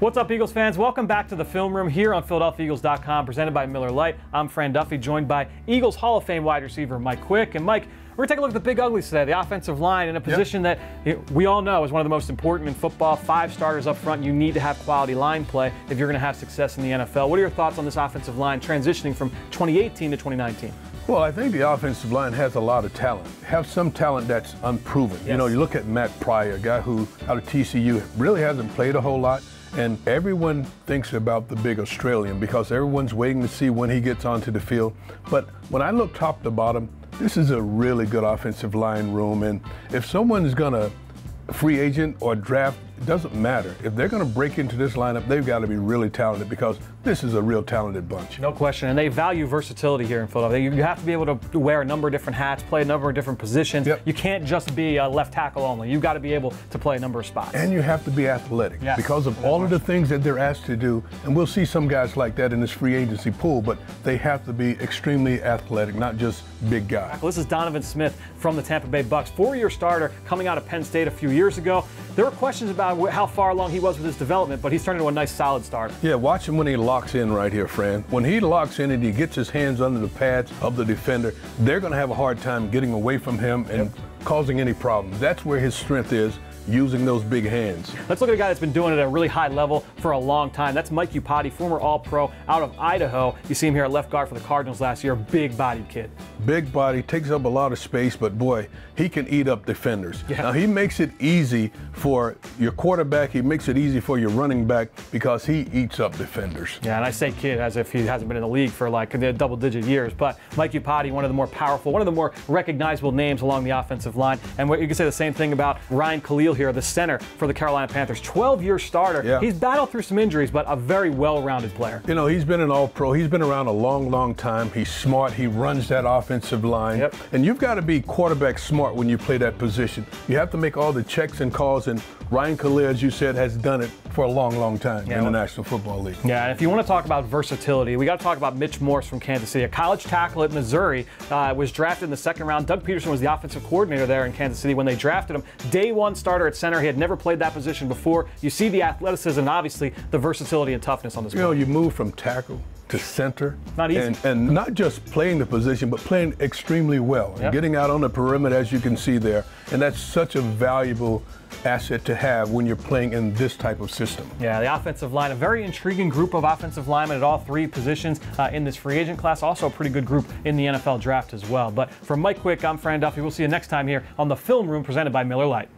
What's up, Eagles fans? Welcome back to the Film Room here on PhiladelphiaEagles.com, presented by Miller Lite. I'm Fran Duffy, joined by Eagles Hall of Fame wide receiver Mike Quick. And Mike, we're going to take a look at the big uglies today, the offensive line, in a position that we all know is one of the most important in football. 5 starters up front. You need to have quality line play if you're going to have success in the NFL. What are your thoughts on this offensive line transitioning from 2018 to 2019? Well, I think the offensive line has a lot of talent. Have some talent that's unproven. Yes. You know, you look at Matt Pryor, a guy who out of TCU really hasn't played a whole lot. And everyone thinks about the big Australian because everyone's waiting to see when he gets onto the field. But when I look top to bottom, this is a really good offensive line room. And if someone's going to free agent or draft, it doesn't matter. If they're going to break into this lineup, they've got to be really talented because this is a real talented bunch. No question. And they value versatility here in Philadelphia. You have to be able to wear a number of different hats, play a number of different positions. Yep. You can't just be a left tackle only. You've got to be able to play a number of spots. And you have to be athletic because of no all question. of the things that they're asked to do. And we'll see some guys like that in this free agency pool, but they have to be extremely athletic, not just big guys. This is Donovan Smith from the Tampa Bay Bucks, 4-year starter coming out of Penn State a few years ago. There were questions about how far along he was with his development, but he's turned into a nice solid starter. Yeah, watch him when he locks in right here, Fran. When he locks in and he gets his hands under the pads of the defender, they're going to have a hard time getting away from him and causing any problems. That's where his strength is, using those big hands. Let's look at a guy that's been doing it at a really high level for a long time. That's Mike IUPATI, former All-Pro out of Idaho. You see him here at left guard for the Cardinals last year. Big-bodied kid. Big body, takes up a lot of space, but boy, he can eat up defenders. Yeah. Now, he makes it easy for your quarterback. He makes it easy for your running back because he eats up defenders. Yeah, and I say kid as if he hasn't been in the league for like double-digit years. But Mike IUPATI, one of the more powerful, one of the more recognizable names along the offensive line. And you can say the same thing about KALIL here, the center for the Carolina Panthers. 12-year starter. Yeah. He's battled through some injuries, but a very well-rounded player. You know, he's been an All-Pro. He's been around a long, long time. He's smart. He runs that offensive line. Yep. And you've got to be quarterback smart when you play that position. You have to make all the checks and calls, and KALIL, as you said, has done it for a long, long time in the National Football League. Yeah, and if you want to talk about versatility, we got to talk about MITCH MORSE from Kansas City, a college tackle at Missouri, was drafted in the 2nd round. Doug Peterson was the offensive coordinator there in Kansas City when they drafted him. Day 1 starter at center. He had never played that position before. You see the athleticism and obviously the versatility and toughness on this player. You know, you move from tackle to center. Not easy. And not just playing the position, but playing extremely well. And getting out on the perimeter, as you can see there. And that's such a valuable asset to have when you're playing in this type of system. Yeah, the offensive line, a very intriguing group of offensive linemen at all 3 positions in this free agent class. Also a pretty good group in the NFL draft as well. But for Mike Quick, I'm Fran Duffy. We'll see you next time here on the Film Room presented by Miller Lite.